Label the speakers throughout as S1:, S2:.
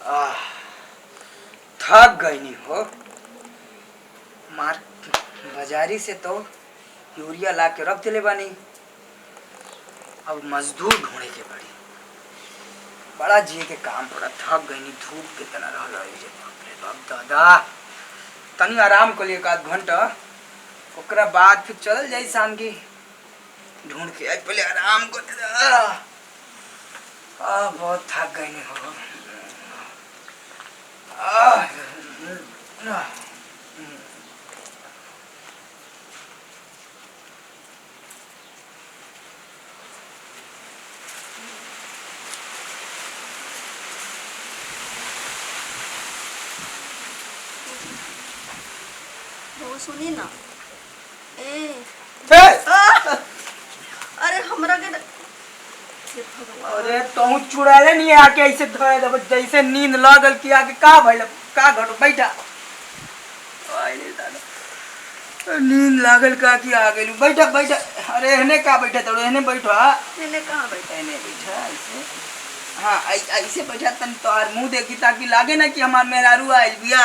S1: आह, थक गई नहीं हो। मार बाजारी से तो यूरिया ला के रख दिले बानी। अब मजदूर ढूंढे के पड़ी। बड़ा जिए के काम पड़ा। थक गई नहीं। धूप के तना रहल है जे। बाप रे बाप दादा। तनी आराम कर लिए एक आध घंटा। ओकरा बाद फिर चल जाई शाम की ढूंढ के। आज पहले आराम कर। बहुत थक गई नहीं हो।
S2: वो सुनी ना ए अरे हमरा के
S1: अरे तू चुड़ैले नहीं आके ऐसे धोए दब जैसे नींद लगल कि आके का भइल का घट बैठा। अरे दादा नींद लागल का कि आ गेलू। बैठा बैठा। अरे एहने का बैठा तो एहने बैठो।
S2: एने कहां बैठा
S1: एहने बैठा ऐसे। हाँ ऐसे बैठा तन तोहार मुंह देखी ताकि लागे ना कि हमार मेहरारू आइल बिया।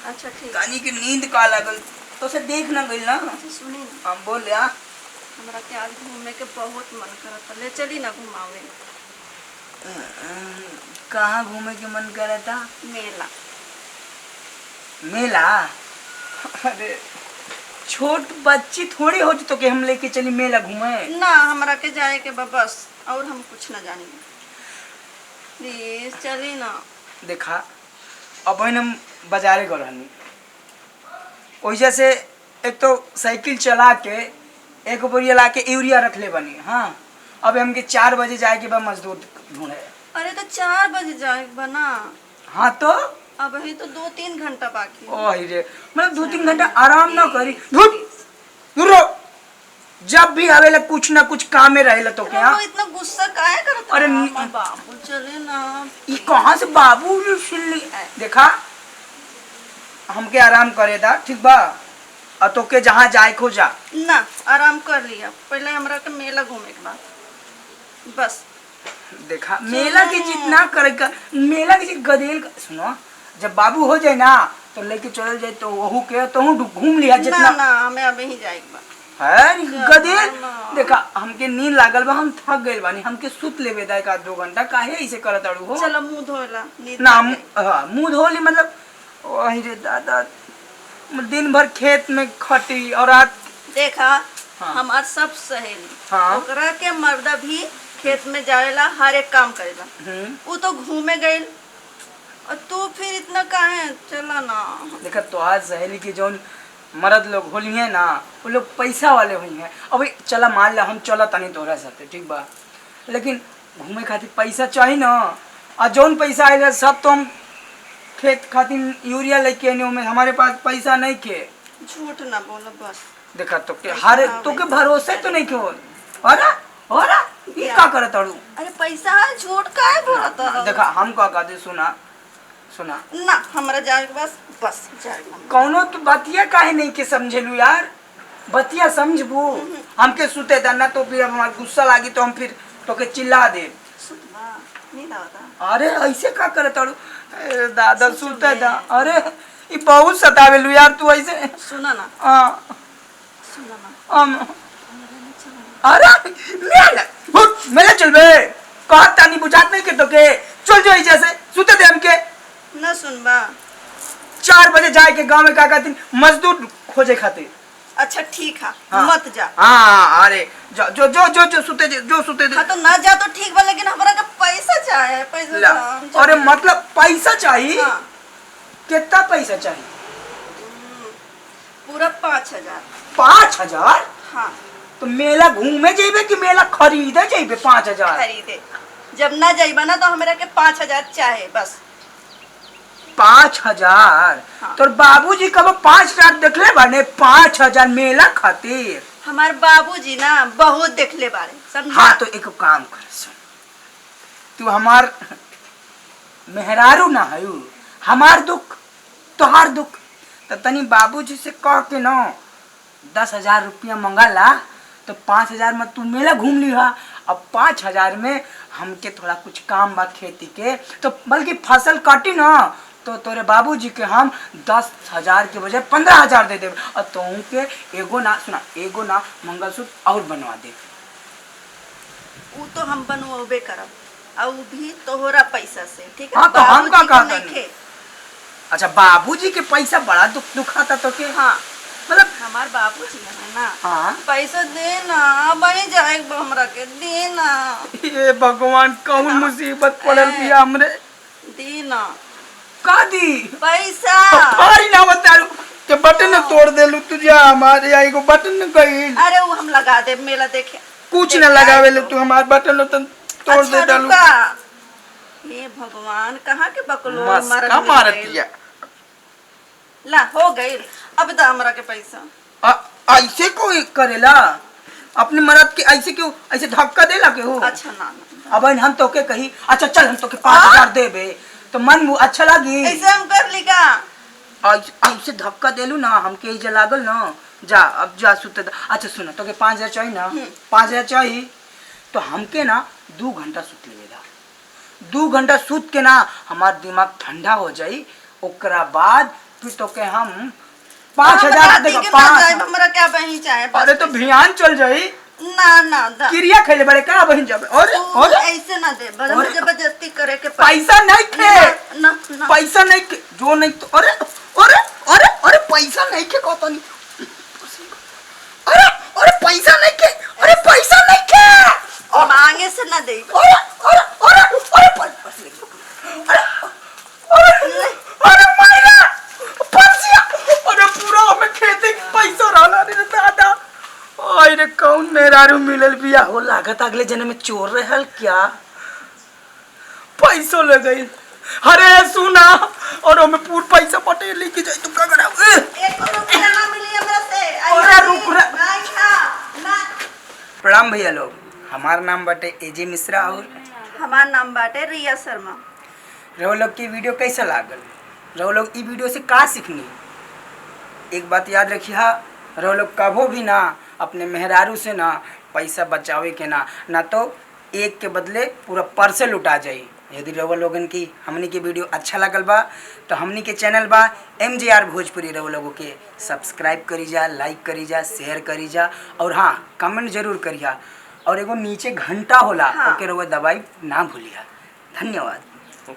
S2: अच्छा ठीक।
S1: कानी के नींद का लागल तो से देख ना गइल ना।
S2: अच्छा सुनी ना
S1: हम बोल या
S2: हमरा के आज घूमने के बहुत मन करता। ले चली ना घुमावे।
S1: कहाँ घूमे के मन करता?
S2: मेला।
S1: मेला? अरे छोट बच्ची थोड़ी होती तो के हम लेके चली मेला घूमे।
S2: ना हमरा के जाए के बा बस और हम कुछ ना जानेंगे। प्लीज चली ना।
S1: देखा अब हम बाजारे गए रहनी। वैसे से एक तो साइकिल चला के एक बोरिया ला के यूरिया रख ले बनी। हाँ अब हमके 4 बजे जाए के बाद मजदूर ढूंढे।
S2: अरे तो 4 बजे जाए बना।
S1: हाँ तो
S2: अब ही तो 2-3 घंटा बाकी है।
S1: ओह रे मतलब 2-3 घंटा आराम ना करी। दूर जब भी आवेला कुछ ना कुछ काम में रहेला तो क्या।
S2: वो इतना गुस्सा काहे करता?
S1: अरे
S2: बाबू चले ना।
S1: ये कहाँ से बाबू देखा हमके आराम करे दा ठीक बा। तो के जहाँ जाए खो जा
S2: ना आराम कर लिया। पहले हमरा के मेला घूमे के बाद बस।
S1: देखा मेला के जितना करेगा मेला के गदेल का सुनो जब बाबू हो जाए ना तो लेके चल जाए तो वहू के तो घूम लिया जितना।
S2: ना हमें अभी ही जाएगा
S1: है गदेल। देखा हमके नींद लागल बा। हम थक गइल बानी। हमके सुत लेवे दा 1-2 घंटा। काहे ऐसे करत अड़ू हो।
S2: चलो मुंह धोला
S1: ना मुंह धोली मतलब वही रे दादा दिन भर खेत में खटी और रात
S2: देखा।
S1: हाँ।
S2: हमार सब सहेली
S1: हाँ।
S2: ओकरा के मर्दा भी खेत में जाएला हर एक काम करेला। वो तो घूमे गइल और तू फिर इतना काहे चला ना।
S1: देखा तो आज सहेली के जौन मर्द लोग होली है ना वो लोग पैसा वाले हुई हैं। अभी चला मान ला हम चला तनी तोहरा साथे ठीक बा लेकिन घूमे खातिर पैसा चाहिए ना। और जौन पैसा आएगा सब तो हम खेत खातिर यूरिया लेके आने में हमारे पास पैसा नहीं के।
S2: झूठ ना बोलो बस।
S1: देखा तो के हर तो के भरोसे तो नहीं के हो। और ये का करत अड़ू।
S2: अरे पैसा है झूठ काहे बोलता?
S1: देखा हम का कहते सुना
S2: ना हमरा जाए बस बस जाएगा।
S1: कौनो तो बतिया काहे नहीं के समझेलू यार। बतिया समझबू हमके सुते दा ना तो फिर हमार गुस्सा लागी तो हम फिर तो के चिल्ला दे।
S2: सुतवा नहीं दादा।
S1: अरे ऐसे का करत अड़ू। दादा सुते दा। अरे ये बहुत सतावेलू यार तू ऐसे।
S2: सुना ना
S1: हां
S2: सुना ना।
S1: अरे मेला चलबे कहा तानी बुझात नहीं के तो के चल जो जैसे सुते दे हमके।
S2: ना सुनबा
S1: 4 बजे जाए के गांव में का कहती मजदूर खोजे खातिर।
S2: अच्छा ठीक है।
S1: हाँ।
S2: मत जा।
S1: हाँ अरे जो सुते दे।
S2: हाँ तो ना जा तो ठीक बा लेकिन हमरा का पैसा चाहे। पैसा
S1: अरे मतलब पैसा चाहिए।
S2: हाँ।
S1: कितना पैसा चाहिए?
S2: पूरा 5000।
S1: 5000?
S2: हाँ
S1: तो मेला घूमे जेबे कि मेला खरीदे जेबे 5000?
S2: खरीदे। जब ना जाइबा ना तो हमरा के 5000 चाहे बस।
S1: 5000?
S2: हाँ।
S1: तो बाबूजी कब 5000 देखले बाने 5000 मेला खातिर?
S2: हमार बाबूजी ना बहुत देखले बारे समझा।
S1: हाँ तो एक काम कर सुन तू हमार मेहरारू ना है हमार दुख तोहार दुख तो तनी बाबूजी से कह के ना 10,000 रुपया मंगा ला तो 5,000 में तू मेला घूम लिहा। अब 5,000 में हमके थोड़ा कुछ काम बा खेती के, तो बल्कि फसल काटी ना तो तोरे बाबूजी के हम 10,000 के बजाय 15,000 दे देब और तोहू के एगो ना मंगलसूत्र और बनवा दे।
S2: वो तो हम बनवाबे करब, और वो भी तोहरा पैसा से, ठीक है?
S1: हाँ, तो हम का
S2: बाबूजी के
S1: करनी?
S2: नइखे।
S1: अच्छा, बाबूजी के पैसा बड़ा दुखाता तो के?
S2: हाँ,
S1: मतलब
S2: हमार बाबूजी है ना।
S1: हाँ,
S2: पैसा देना, बनी जाए हमरा के देना।
S1: ये भगवान कौन मुसीबत पड़ल बिया हमरे।
S2: देना
S1: का दी
S2: पैसा।
S1: भारी ना बतालू के बटन तोड़ देलू तुझे, हमारे आई को बटन गई।
S2: अरे वो हम लगा दे, मेला देखे
S1: कुछ न लगावे ले तू, हमार बटन तो तोड़
S2: अच्छा,
S1: दे डालू।
S2: रुका। हे भगवान, कहाँ के बकलो
S1: मस्का मारतिया।
S2: ला हो गई, अब दा हमरा के पैसा।
S1: ऐसे कोई करेला अपने मर्द के? ऐसे क्यों, ऐसे धक्का देला के हो?
S2: अच्छा ना,
S1: अब हम तो के कही अच्छा चल हम तो के 5,000 देबे तो मन अच्छा लगी?
S2: ऐसे हम कर ली का?
S1: ऐसे धक्का देलू ना हमके इजे लागल ना। जा अब जा सुते। अच्छा सुना, तो के 5,000 चाहिए ना? 5,000 चाहिए तो हमके ना 2 घंटा सुत लेवेला। 2 घंटा सुत के ना हमार दिमाग ठंडा हो जाई, ओकरा बाद फिर तो के हम 5,000 देगा। 5
S2: हमरा क्या बही चाहे?
S1: अरे तो भियान चल जाई
S2: ना दा
S1: क्रिया खेले बड़े का बहन जाबे। और
S2: ऐसे ना दे, बड़ा जबरदस्ती करे के
S1: पैसा नहीं खे,
S2: ना ना
S1: पैसा नहीं के जो नहीं तो अरे अरे अरे अरे पैसा नहीं के कहता नहीं। अरे अरे पैसा नहीं के, अरे पैसा नहीं के
S2: मांगे से ना दे।
S1: अरे अरे अरे अरे अरे अरे अरे मायरा पैसा, अरे पूरा हमें खेते के पैसा रहला रे दादा। अरे कौन मेहरारू मिलल बिया हो, लागत अगले जन्म में चोर रहल क्या? पैसो ले गई। अरे सुना, और हमें पूरा पैसा पटे लेके जाई, तुम का कराओ?
S2: एक रुपया ना मिली हमरा से।
S1: अरे रुक रे।
S2: ना।
S1: प्रणाम भैया लोग, हमार नाम बाटे एजे मिश्रा और
S2: हमार नाम बाटे रिया शर्मा।
S1: रहो लोग की वीडियो कैसा लागल? रहो लोग ई वीडियो से का सीखनी? एक बात याद रखिए, रहो लोग कभो भी ना अपने मेहरारू से ना पैसा बचावे के ना तो एक के बदले पूरा पर्से लुटा जाई। यदि रहो लोगन की हमनी के वीडियो अच्छा लगल बा तो हमनी के चैनल बा MJR भोजपुरी, रहो लोगों के सब्सक्राइब करी जा, लाइक करी जा, शेयर करी जा, और हाँ कमेंट जरूर करिया, और एगो नीचे घंटा होला ओके रहो दबाई ना भूलिया। धन्यवाद।